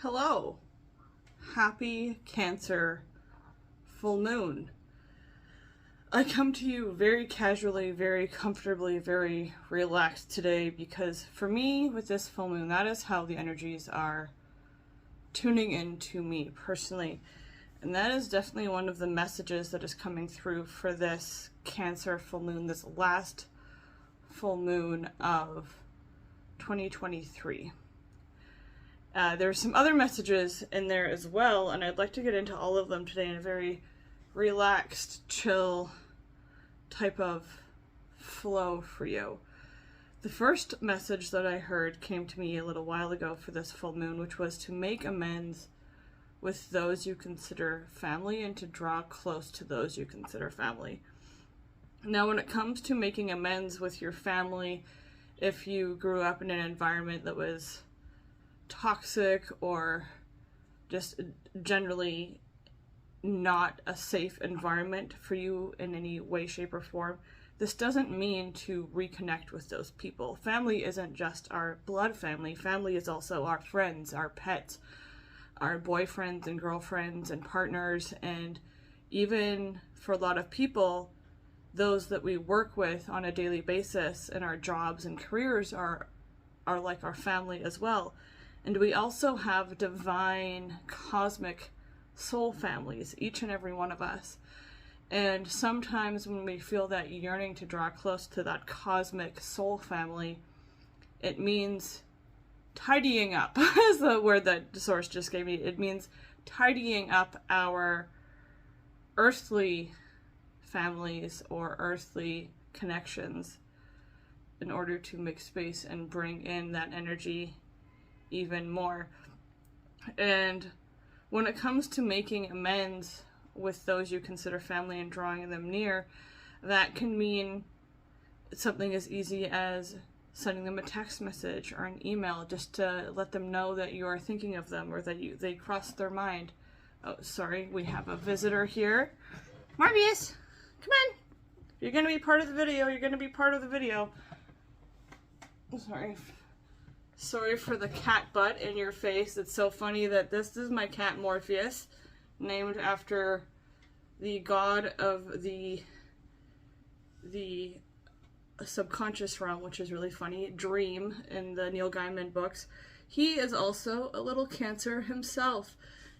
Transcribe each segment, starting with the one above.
Hello, happy Cancer full moon. I come to you very casually, very comfortably, very relaxed today because for me with this full moon, that is how the energies are tuning in to me personally. And that is definitely one of the messages that is coming through for this Cancer full moon, this last full moon of 2023. There's some other messages in there as well, and I'd like to get into all of them today in a very relaxed, chill type of flow for you. The first message that I heard came to me a little while ago for this full moon, which was to make amends with those you consider family and to draw close to those you consider family. Now, when it comes to making amends with your family, if you grew up in an environment that was toxic or just generally not a safe environment for you in any way, shape, or form, this doesn't mean to reconnect with those people. Family isn't just our blood family. Family is also our friends, our pets, our boyfriends and girlfriends and partners, and even for a lot of people, those that we work with on a daily basis in our jobs and careers are like our family as well. And we also have divine, cosmic soul families, each and every one of us. And sometimes when we feel that yearning to draw close to that cosmic soul family, it means tidying up, is the word that the source just gave me. It means tidying up our earthly families or earthly connections in order to make space and bring in that energy even more. And when it comes to making amends with those you consider family and drawing them near, that can mean something as easy as sending them a text message or an email just to let them know that you are thinking of them or that they crossed their mind. Oh, sorry, we have a visitor here. Morpheus, come on. You're going to be part of the video. You're going to be part of the video. Sorry for the cat butt in your face. It's so funny that this is my cat Morpheus, named after the god of the subconscious realm, which is really funny, Dream in the Neil Gaiman books. He is also a little Cancer himself,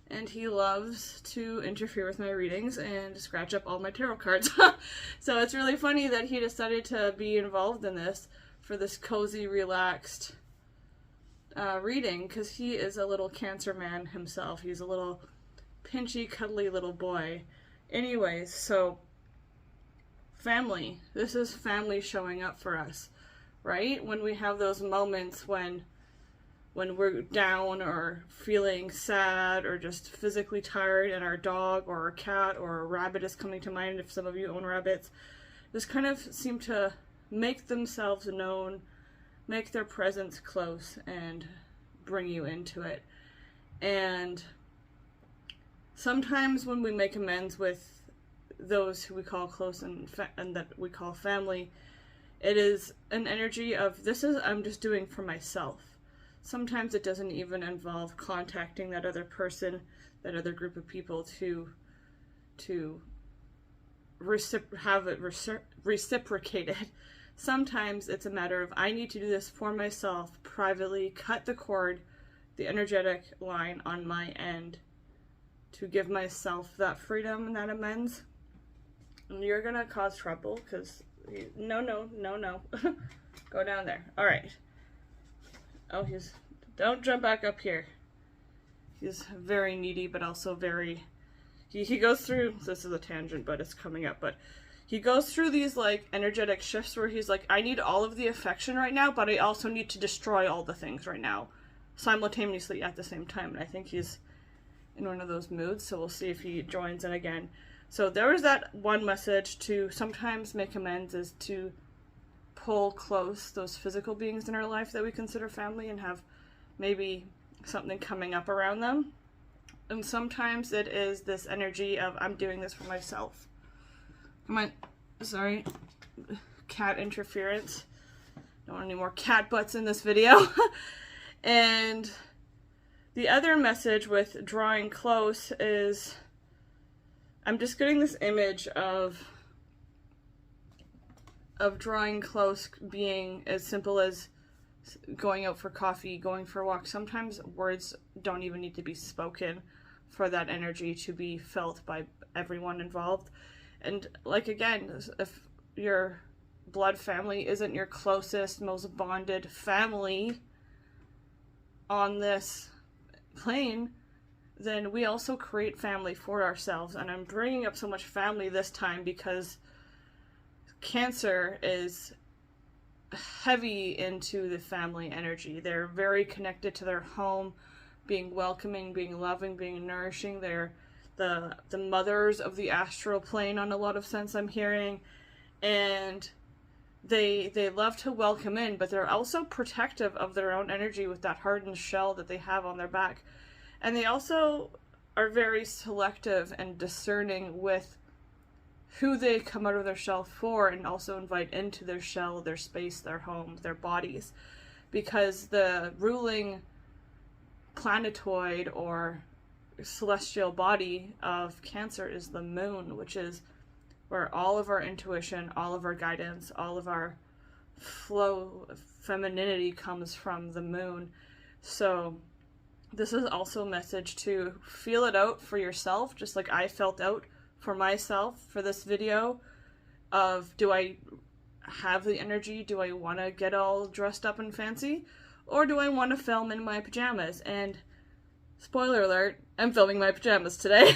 and he loves to interfere with my readings and scratch up all my tarot cards. So it's really funny that he decided to be involved in this for this cozy, relaxed reading, because he is a little Cancer man himself. He's a little pinchy, cuddly little boy. Anyways, so family. This is family showing up for us, right? When we have those moments when we're down or feeling sad or just physically tired, and our dog or our cat or a rabbit is coming to mind, if some of you own rabbits, just kind of seem to make themselves known, make their presence close, and bring you into it. And sometimes when we make amends with those who we call close and that we call family, it is an energy of, I'm just doing for myself. Sometimes it doesn't even involve contacting that other person, that other group of people to have it reciprocated. Sometimes it's a matter of, I need to do this for myself, privately, cut the cord, the energetic line on my end, to give myself that freedom and that amends. And you're gonna cause trouble, because no. Go down there. Alright. Oh, don't jump back up here. He's very needy, but also very, he goes through, this is a tangent, but it's coming up, but he goes through these like energetic shifts where he's like, I need all of the affection right now, but I also need to destroy all the things right now, simultaneously at the same time. And I think he's in one of those moods, so we'll see if he joins in again. So there was that one message to sometimes make amends, is to pull close those physical beings in our life that we consider family and have maybe something coming up around them. And sometimes it is this energy of, I'm doing this for myself. Come on, sorry, cat interference. Don't want any more cat butts in this video. And The other message with drawing close is, I'm just getting this image of drawing close being as simple as going out for coffee, going for a walk. Sometimes words don't even need to be spoken for that energy to be felt by everyone involved. And like, again, if your blood family isn't your closest, most bonded family on this plane, then we also create family for ourselves. And I'm bringing up so much family this time because Cancer is heavy into the family energy. They're very connected to their home, being welcoming, being loving, being nourishing. They're the mothers of the astral plane on a lot of sense, I'm hearing. And they love to welcome in, but they're also protective of their own energy with that hardened shell that they have on their back. And they also are very selective and discerning with who they come out of their shell for, and also invite into their shell, their space, their home, their bodies. Because the ruling planetoid or celestial body of Cancer is the moon, which is where all of our intuition, all of our guidance, all of our flow of femininity comes from the moon. So this is also a message to feel it out for yourself, just like I felt out for myself for this video of, do I have the energy? Do I want to get all dressed up and fancy? Or do I want to film in my pajamas? And spoiler alert, I'm filming my pajamas today.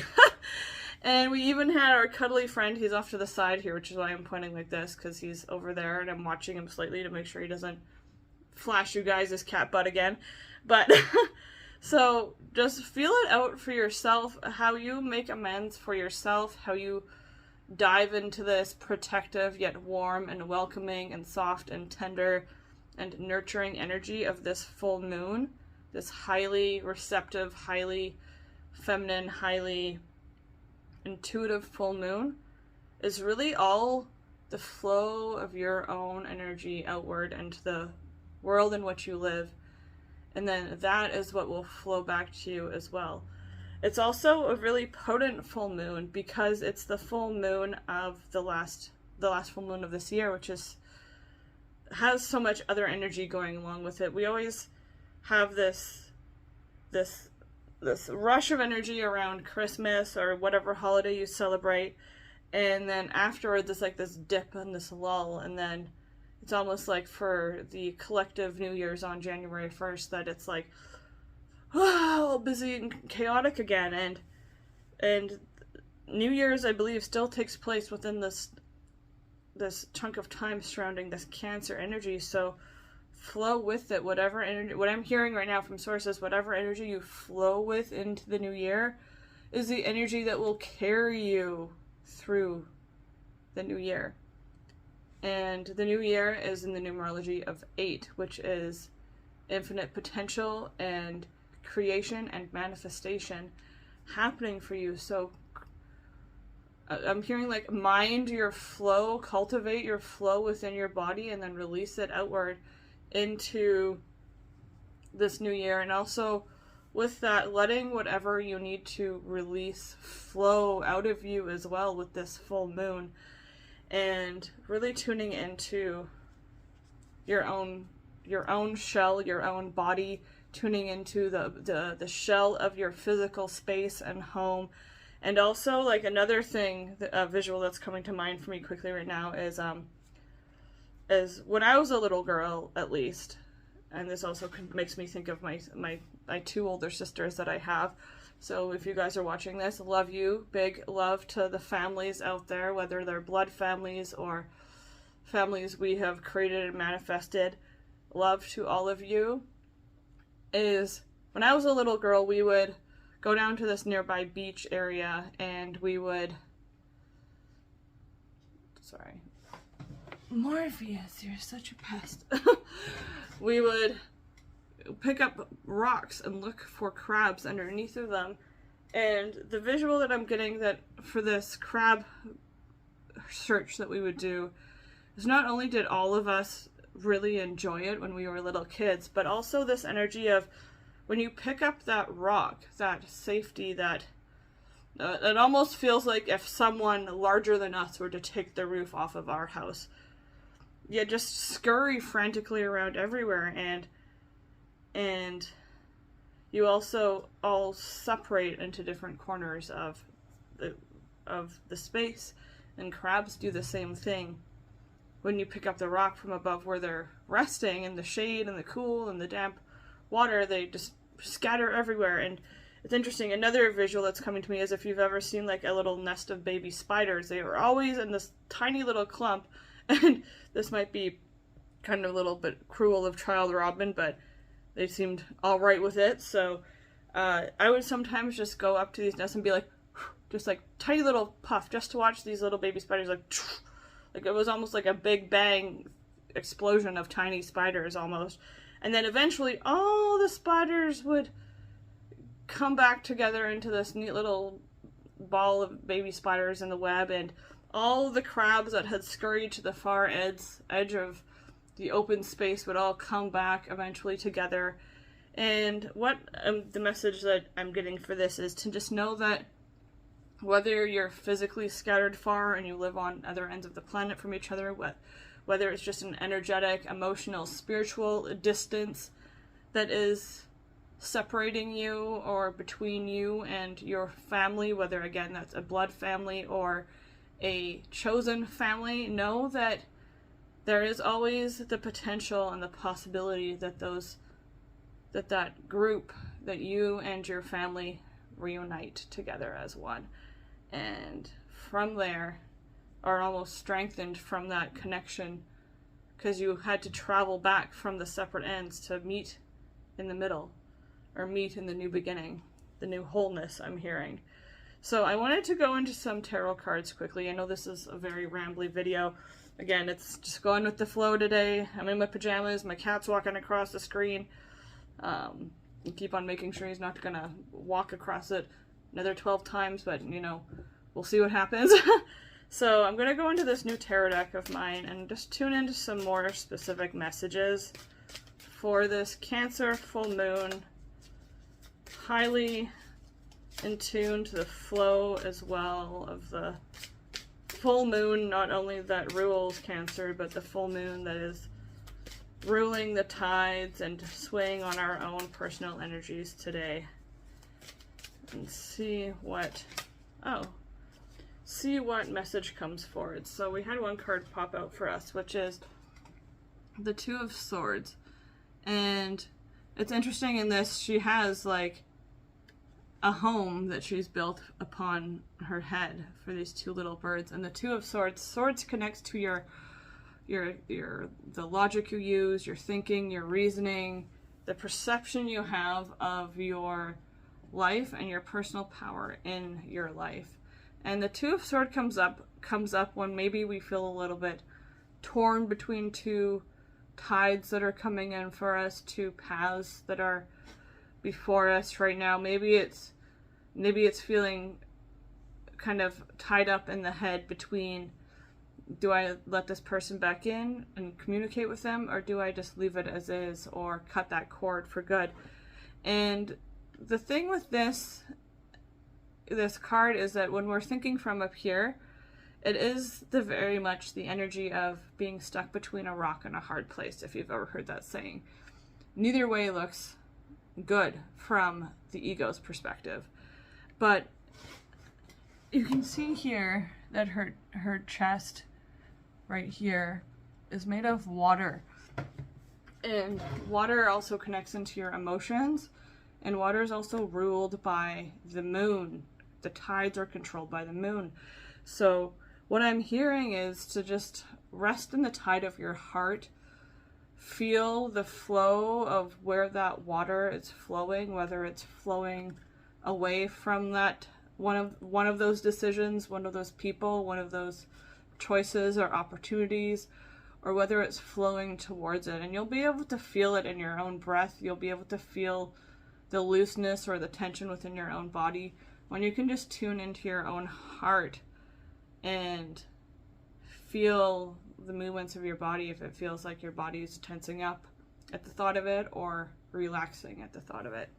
And we even had our cuddly friend, he's off to the side here, which is why I'm pointing like this, because he's over there and I'm watching him slightly to make sure he doesn't flash you guys his cat butt again. But so just feel it out for yourself, how you make amends for yourself, how you dive into this protective yet warm and welcoming and soft and tender and nurturing energy of this full moon, this highly receptive, highly feminine, highly intuitive full moon is really all the flow of your own energy outward into the world in which you live. And then that is what will flow back to you as well. It's also a really potent full moon because it's the full moon of the last full moon of this year, which has so much other energy going along with it. We always have this rush of energy around Christmas or whatever holiday you celebrate, and then afterward there's like this dip and this lull, and then it's almost like for the collective New Year's on January 1st that it's like, all busy and chaotic again. And New Year's, I believe, still takes place within this chunk of time surrounding this Cancer energy. So flow with it. Whatever energy, what I'm hearing right now from sources, whatever energy you flow with into the new year is the energy that will carry you through the new year. And the new year is in the numerology of 8, which is infinite potential and creation and manifestation happening for you. So I'm hearing like mind your flow, cultivate your flow within your body, and then release it outward into this new year. And also with that, letting whatever you need to release flow out of you as well with this full moon. And really tuning into your own shell, your own body, tuning into the shell of your physical space and home. And also, like, another thing, a visual that's coming to mind for me quickly right now is when I was a little girl, at least, and this also makes me think of my 2 older sisters that I have. So if you guys are watching this, love you. Big love to the families out there, whether they're blood families or families we have created and manifested. Love to all of you. Is when I was a little girl, we would go down to this nearby beach area and we would... Sorry. Morpheus, you're such a pest. We would pick up rocks and look for crabs underneath of them. And the visual that I'm getting that for this crab search that we would do is not only did all of us really enjoy it when we were little kids, but also this energy of when you pick up that rock, that safety, that it almost feels like if someone larger than us were to take the roof off of our house. You just scurry frantically around everywhere, and you also all separate into different corners of the space, and crabs do the same thing. When you pick up the rock from above where they're resting in the shade and the cool and the damp water, they just scatter everywhere. And it's interesting, another visual that's coming to me is if you've ever seen like a little nest of baby spiders. They are always in this tiny little clump, and this might be kind of a little bit cruel of Child Robin, but they seemed all right with it. So I would sometimes just go up to these nests and be like, just like tiny little puff, just to watch these little baby spiders like it was almost like a big bang explosion of tiny spiders almost. And then eventually all the spiders would come back together into this neat little ball of baby spiders in the web, and all the crabs that had scurried to the far edge of the open space would all come back eventually together. And what the message that I'm getting for this is to just know that whether you're physically scattered far and you live on other ends of the planet from each other, whether it's just an energetic, emotional, spiritual distance that is separating you or between you and your family, whether again that's a blood family or a chosen family, know that there is always the potential and the possibility that that group, that you and your family reunite together as one. And from there are almost strengthened from that connection, because you had to travel back from the separate ends to meet in the middle, or meet in the new beginning, the new wholeness I'm hearing. So I wanted to go into some tarot cards quickly. I know this is a very rambly video. Again, it's just going with the flow today. I'm in my pajamas, my cat's walking across the screen. You keep on making sure he's not gonna walk across it another 12 times, but you know, we'll see what happens. So I'm gonna go into this new tarot deck of mine and just tune into some more specific messages for this Cancer full moon. Highly in tune to the flow as well of the full moon, not only that rules Cancer, but the full moon that is ruling the tides and swaying on our own personal energies today. And see what message comes forward. So we had one card pop out for us, which is the Two of Swords. And it's interesting in this, she has like a home that she's built upon her head for these two little birds. And the Two of Swords, swords connects to the logic you use, your thinking, your reasoning, the perception you have of your life and your personal power in your life. And the Two of Swords comes up when maybe we feel a little bit torn between two tides that are coming in for us, two paths that are before us right now. Maybe it's feeling kind of tied up in the head between, do I let this person back in and communicate with them, or do I just leave it as is or cut that cord for good? And the thing with this card is that when we're thinking from up here, it is very much the energy of being stuck between a rock and a hard place, if you've ever heard that saying. Neither way looks good from the ego's perspective. But you can see here that her chest right here is made of water. And water also connects into your emotions, and water is also ruled by the moon. The tides are controlled by the moon. So what I'm hearing is to just rest in the tide of your heart. Feel the flow of where that water is flowing, whether it's flowing away from that one of those decisions, one of those people, one of those choices or opportunities, or whether it's flowing towards it. And you'll be able to feel it in your own breath. You'll be able to feel the looseness or the tension within your own body when you can just tune into your own heart and feel the movements of your body, if it feels like your body is tensing up at the thought of it or relaxing at the thought of it.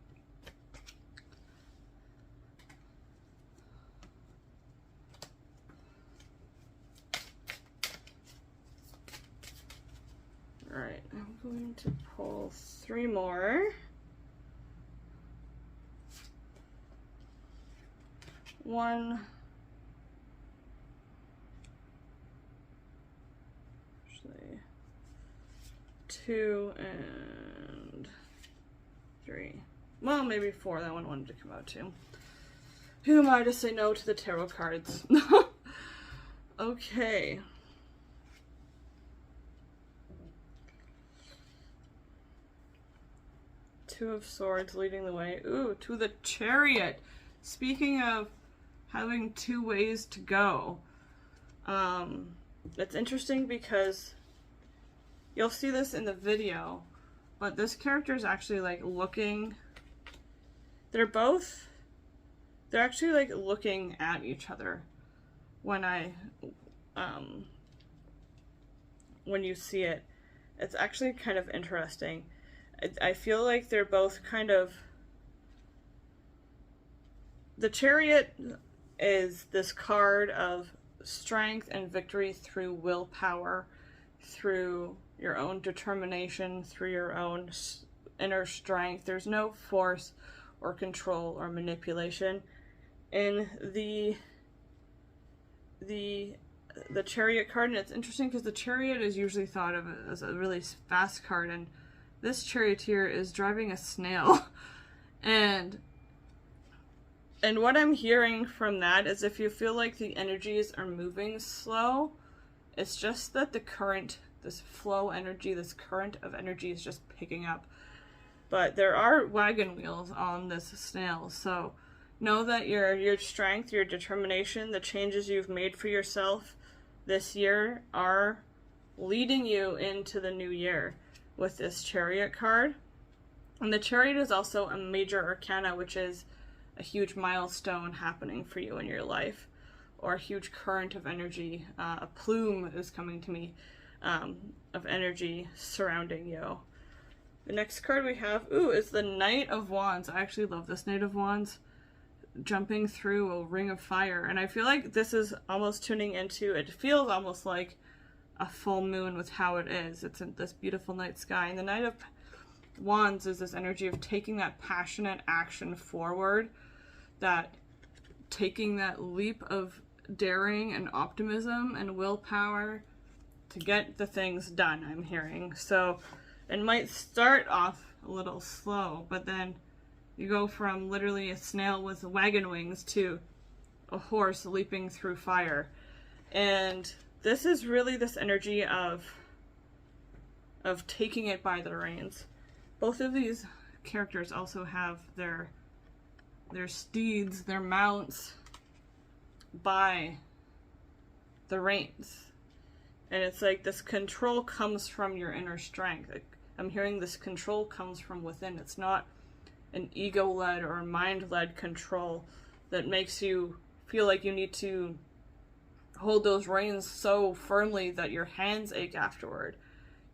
Alright, I'm going to pull 3 more. One, actually, 2 and 3. Well, maybe 4. That one wanted to come out too. Who am I to say no to the tarot cards? Okay. Two of Swords leading the way. Ooh, to the Chariot. Speaking of having 2 ways to go, it's interesting because you'll see this in the video, but this character is actually like looking. They're actually like looking at each other when when you see it. It's actually kind of interesting. I feel like they're both kind of. The Chariot is this card of strength and victory through willpower, through your own determination, through your own inner strength. There's no force or control or manipulation. In the Chariot card, and it's interesting because the Chariot is usually thought of as a really fast card, and this charioteer is driving a snail. and what I'm hearing from that is if you feel like the energies are moving slow, it's just that the current, this flow energy, this current of energy is just picking up. But there are wagon wheels on this snail, so know that your strength, your determination, the changes you've made for yourself this year are leading you into the new year with this Chariot card. And the Chariot is also a major arcana, which is a huge milestone happening for you in your life, or a huge current of energy. A plume is coming to me of energy surrounding you. The next card we have, is the Knight of Wands. I actually love this Knight of Wands jumping through a ring of fire, and I feel like this is almost tuning into, it feels almost like a full moon with how it is. It's in this beautiful night sky, and the Knight of Wands is this energy of taking that passionate action forward, that taking that leap of daring and optimism and willpower to get the things done, I'm hearing. So it might start off a little slow, but then you go from literally a snail with wagon wings to a horse leaping through fire. And this is really this energy of taking it by the reins. Both of these characters also have their steeds, their mounts by the reins. And it's like this control comes from your inner strength. I'm hearing this control comes from within. It's not an ego-led or mind-led control that makes you feel like you need to hold those reins so firmly that your hands ache afterward.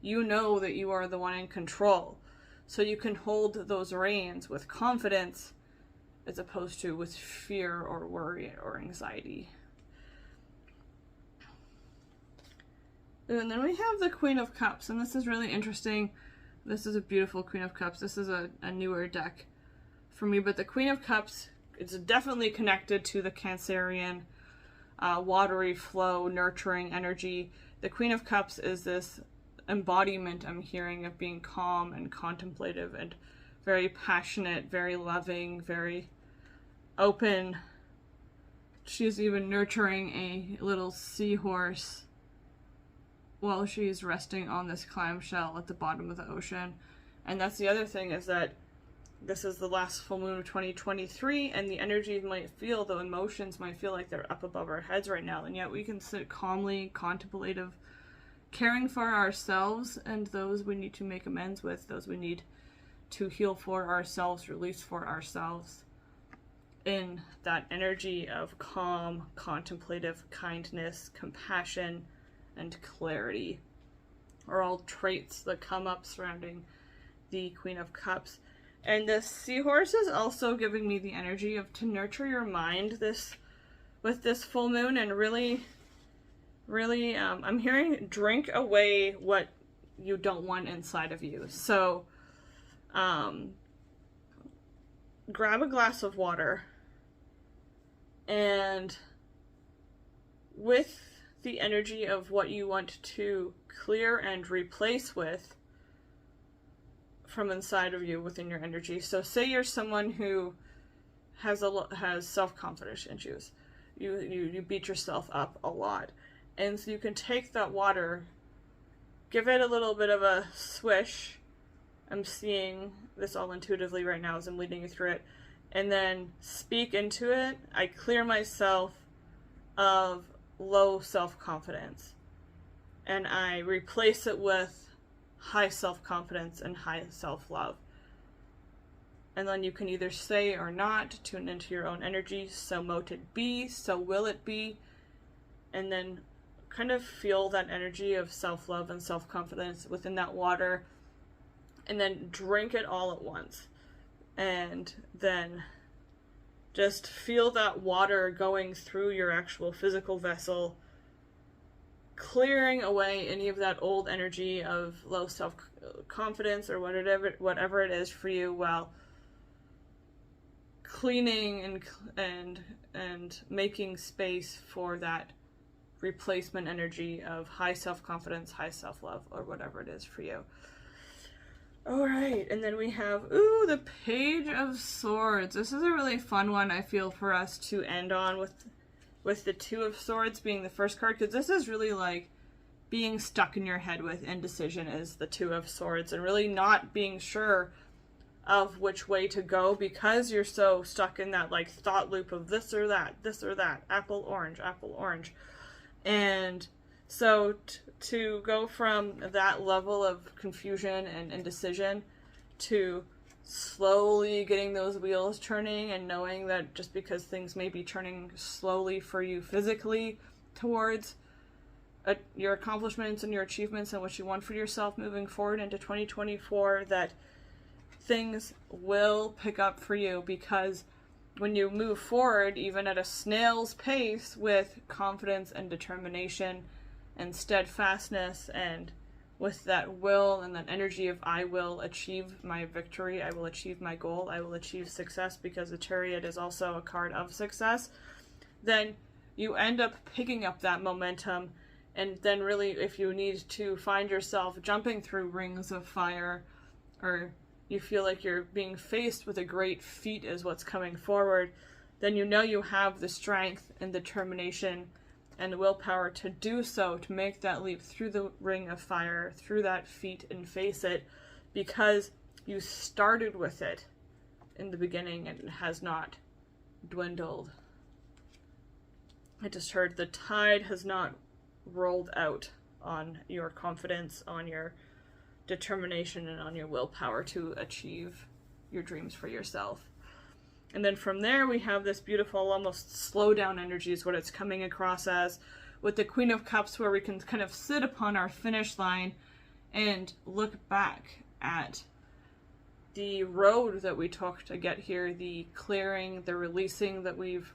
You know that you are the one in control, so you can hold those reins with confidence as opposed to with fear or worry or anxiety. And then we have the Queen of Cups, and this is really interesting. This is a beautiful Queen of Cups. This is a newer deck for me, but the Queen of Cups is definitely connected to the Cancerian watery flow, nurturing energy. The Queen of Cups is this embodiment, I'm hearing, of being calm and contemplative and very passionate, very loving, very open. She's even nurturing a little seahorse while she's resting on this clamshell at the bottom of the ocean. And that's the other thing, is that this is the last full moon of 2023, and the energy might feel, the emotions might feel like they're up above our heads right now, and yet we can sit calmly, contemplative, caring for ourselves and those we need to make amends with, those we need to heal for ourselves, release for ourselves, in that energy of calm, contemplative kindness, compassion, and clarity are all traits that come up surrounding the Queen of Cups. And this seahorse is also giving me the energy of to nurture your mind with this full moon, and really I'm hearing drink away what you don't want inside of you. So grab a glass of water, and with the energy of what you want to clear and replace with from inside of you within your energy. So say you're someone who has self-confidence issues. You beat yourself up a lot. And so you can take that water, give it a little bit of a swish. I'm seeing this all intuitively right now as I'm leading you through it. And then speak into it. I clear myself of low self-confidence. And I replace it with high self-confidence and high self-love. And then you can either say or not, tune into your own energy. So mote it be, so will it be. And then kind of feel that energy of self-love and self-confidence within that water. And then drink it all at once. And then just feel that water going through your actual physical vessel, clearing away any of that old energy of low self-confidence or whatever it is for you, while cleaning and making space for that replacement energy of high self-confidence, high self-love, or whatever it is for you. All right, and then we have, the Page of Swords. This is a really fun one, I feel, for us to end on with the Two of Swords being the first card, because this is really like being stuck in your head with indecision is the Two of Swords, and really not being sure of which way to go because you're so stuck in that like thought loop of this or that, apple, orange. And so to go from that level of confusion and indecision to slowly getting those wheels turning and knowing that just because things may be turning slowly for you physically towards your accomplishments and your achievements and what you want for yourself moving forward into 2024, that things will pick up for you, because when you move forward, even at a snail's pace, with confidence and determination and steadfastness, and with that will and that energy of I will achieve my victory, I will achieve my goal, I will achieve success, because the Chariot is also a card of success, then you end up picking up that momentum. And then really, if you need to find yourself jumping through rings of fire, or you feel like you're being faced with a great feat is what's coming forward, then you know you have the strength and determination and the willpower to do so, to make that leap through the ring of fire, through that feat, and face it, because you started with it in the beginning and it has not dwindled. I just heard the tide has not rolled out on your confidence, on your determination, and on your willpower to achieve your dreams for yourself. And then from there we have this beautiful almost slow down energy is what it's coming across as, with the Queen of Cups, where we can kind of sit upon our finish line and look back at the road that we took to get here, the clearing, the releasing that we've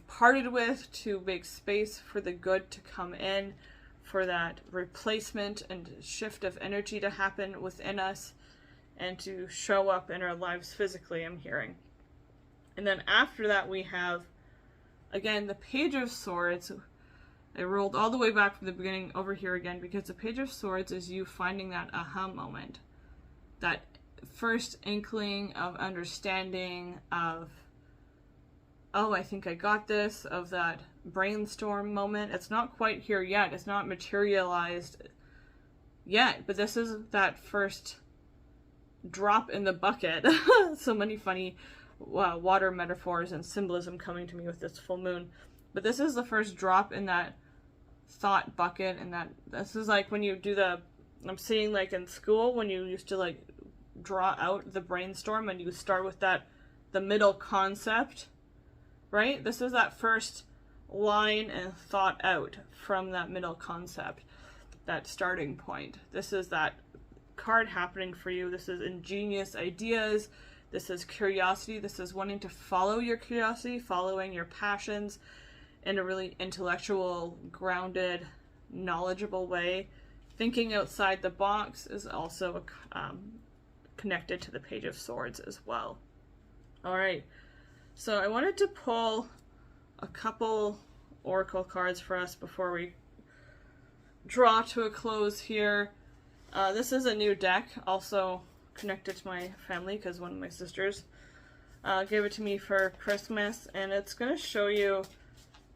parted with, to make space for the good to come in, for that replacement and shift of energy to happen within us and to show up in our lives physically, I'm hearing. And then after that we have, again, the Page of Swords. I rolled all the way back from the beginning over here again, because the Page of Swords is you finding that aha moment, that first inkling of understanding of, oh, I think I got this, of that brainstorm moment. It's not quite here yet. It's not materialized yet, but this is that first drop in the bucket. So many funny water metaphors and symbolism coming to me with this full moon. But this is the first drop in that thought bucket, and that this is like when you do I'm seeing like in school when you used to like draw out the brainstorm and you start with the middle concept, right? This is that first line and thought out from that middle concept, that starting point. This is that card happening for you. This is ingenious ideas. This is curiosity. This is wanting to follow your curiosity, following your passions in a really intellectual, grounded, knowledgeable way, thinking outside the box is also connected to the Page of Swords as well. Alright, so I wanted to pull a couple oracle cards for us before we draw to a close here. This is a new deck, also connected to my family because one of my sisters gave it to me for Christmas, and it's going to show you,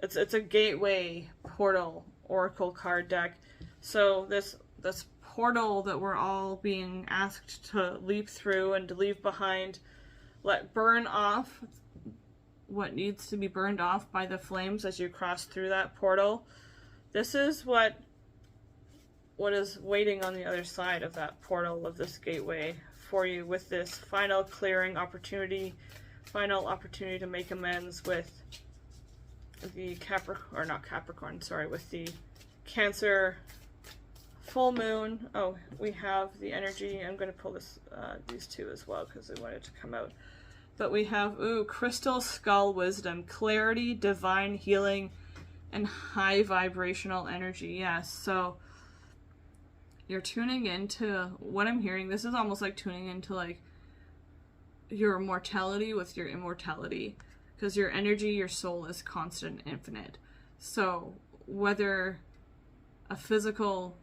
it's a gateway portal oracle card deck. So this portal that we're all being asked to leap through and to leave behind, burn off what needs to be burned off by the flames as you cross through that portal. This is what is waiting on the other side of that portal, of this gateway for you, with this final clearing opportunity, final opportunity to make amends with the with the Cancer full moon. Oh, we have the energy. I'm going to pull these two as well because I want it to come out. But we have, Crystal Skull Wisdom, clarity, divine healing, and high vibrational energy. Yes, so you're tuning into what I'm hearing. This is almost like tuning into like your mortality with your immortality, because your energy, your soul is constant, infinite. So whether a physical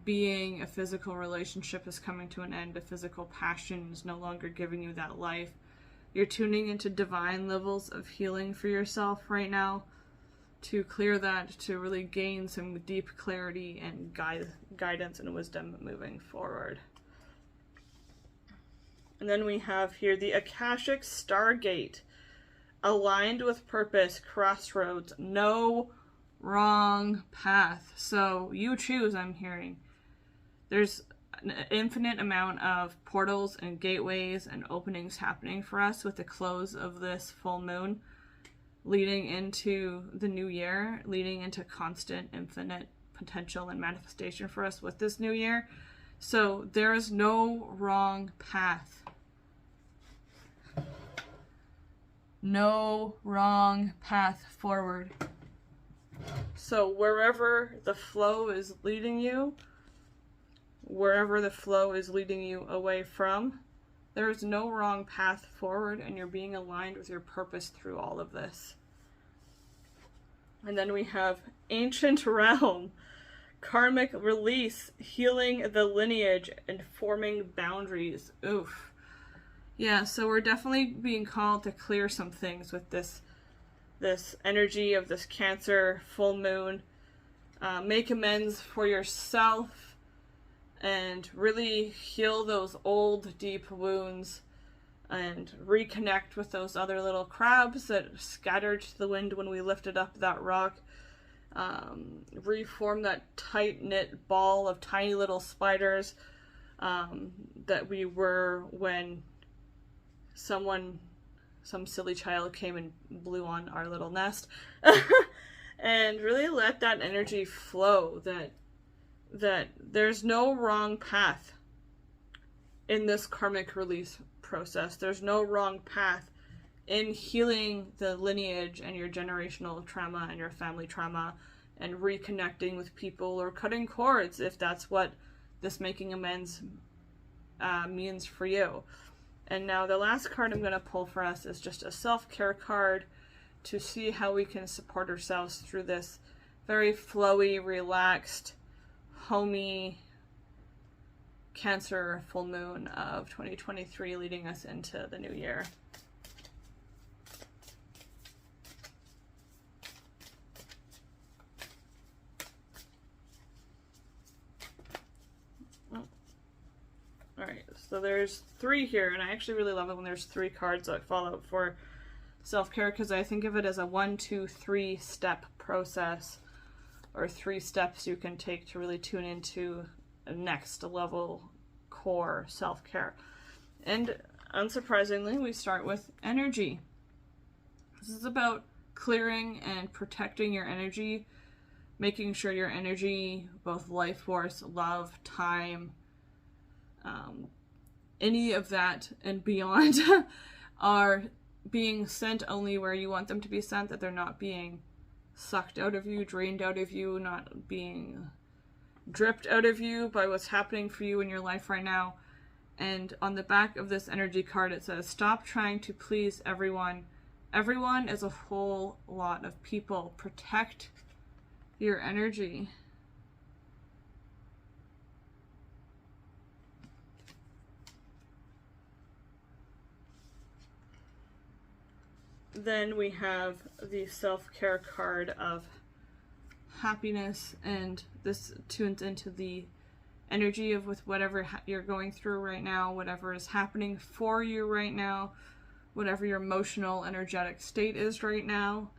being, a physical relationship is coming to an end, a physical passion is no longer giving you that life, you're tuning into divine levels of healing for yourself right now, to clear that, to really gain some deep clarity and guidance and wisdom moving forward. And then we have here the Akashic Stargate, aligned with purpose, crossroads, no wrong path. So you choose, I'm hearing. There's an infinite amount of portals and gateways and openings happening for us with the close of this full moon, leading into the new year, leading into constant, infinite potential and manifestation for us with this new year. So there is no wrong path. No wrong path forward. So wherever the flow is leading you, wherever the flow is leading you away from, there is no wrong path forward, and you're being aligned with your purpose through all of this. And then we have Ancient Realm, karmic release, healing the lineage, and forming boundaries. Oof. Yeah, so we're definitely being called to clear some things with this energy of this Cancer full moon. Make amends for yourself and really heal those old deep wounds and reconnect with those other little crabs that scattered to the wind when we lifted up that rock. Reform that tight-knit ball of tiny little spiders that we were when some silly child came and blew on our little nest. And really let that energy flow, that there's no wrong path in this karmic release process. There's no wrong path in healing the lineage and your generational trauma and your family trauma and reconnecting with people or cutting cords if that's what this making amends means for you. And now the last card I'm going to pull for us is just a self-care card to see how we can support ourselves through this very flowy, relaxed, homey Cancer full moon of 2023 leading us into the new year. Alright, so there's 3 here, and I actually really love it when there's 3 cards that fall out for self-care, because I think of it as a 1, 2, 3 step process, or 3 steps you can take to really tune into a next level core self-care. And unsurprisingly, we start with energy. This is about clearing and protecting your energy, making sure your energy, both life force, love, time, any of that and beyond are being sent only where you want them to be sent, that they're not being sucked out of you, drained out of you, not being dripped out of you by what's happening for you in your life right now. And on the back of this energy card, it says, stop trying to please everyone. Everyone is a whole lot of people. Protect your energy. Then we have the self-care card of happiness, and this tunes into the energy of with whatever you're going through right now, whatever is happening for you right now, whatever your emotional, energetic state is right now,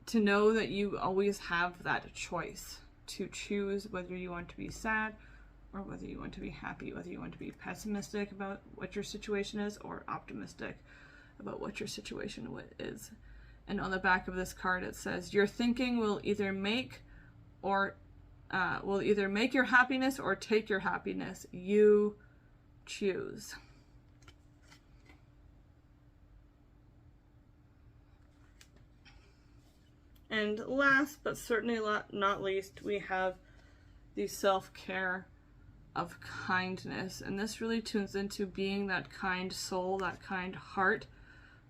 to know that you always have that choice to choose whether you want to be sad or whether you want to be happy, whether you want to be pessimistic about what your situation is or optimistic about what your situation is. And on the back of this card it says, your thinking will either make your happiness or take your happiness. You choose. And last but certainly not least, we have the self-care of kindness. And this really tunes into being that kind soul, that kind heart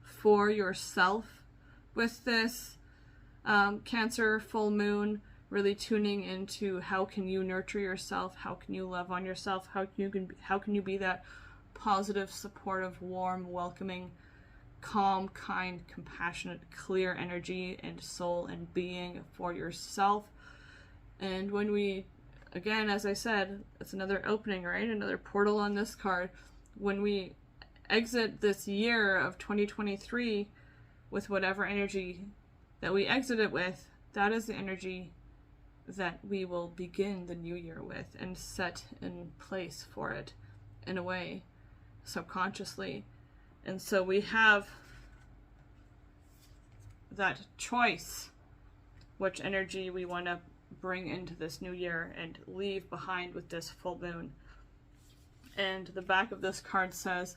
for yourself. With this Cancer full moon, really tuning into how can you nurture yourself, how can you love on yourself, how can you be that positive, supportive, warm, welcoming, calm, kind, compassionate, clear energy and soul and being for yourself. And when we, again, as I said, it's another opening, right? Another portal on this card. When we exit this year of 2023 with whatever energy that we exit it with, that is the energy that we will begin the new year with and set in place for it in a way, subconsciously. And so we have that choice, which energy we want to bring into this new year and leave behind with this full moon. And the back of this card says,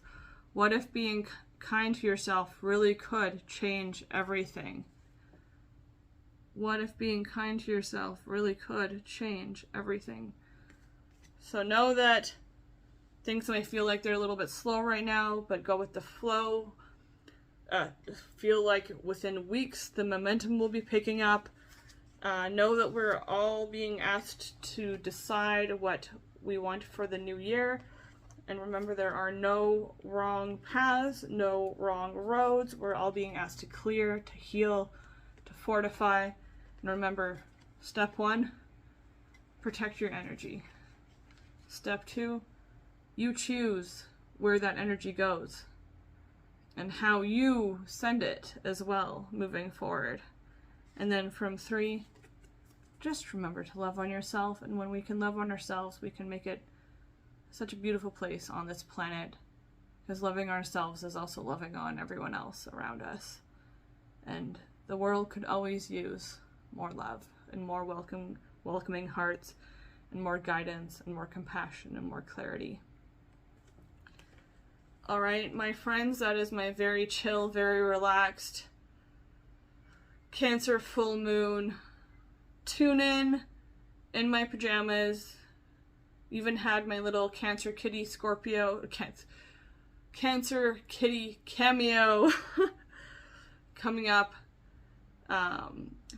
what if being kind to yourself really could change everything? What if being kind to yourself really could change everything? So know that things may feel like they're a little bit slow right now, but go with the flow. Feel like within weeks the momentum will be picking up. Know that we're all being asked to decide what we want for the new year. And remember, there are no wrong paths, no wrong roads. We're all being asked to clear, to heal, to fortify. And remember, step 1, protect your energy. Step 2, you choose where that energy goes and how you send it as well moving forward. And then from 3, just remember to love on yourself. And when we can love on ourselves, we can make it such a beautiful place on this planet, because loving ourselves is also loving on everyone else around us. And the world could always use more love and more welcoming hearts and more guidance and more compassion and more clarity. All right, my friends, that is my very chill, very relaxed Cancer full moon. Tune in my pajamas. Even had my little Cancer kitty Scorpio, Cancer kitty cameo coming up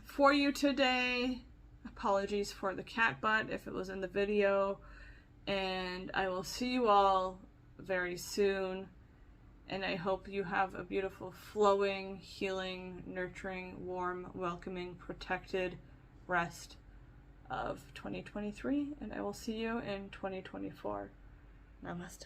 for you today. Apologies for the cat butt if it was in the video. And I will see you all very soon. And I hope you have a beautiful, flowing, healing, nurturing, warm, welcoming, protected rest of 2023, and I will see you in 2024. Namaste.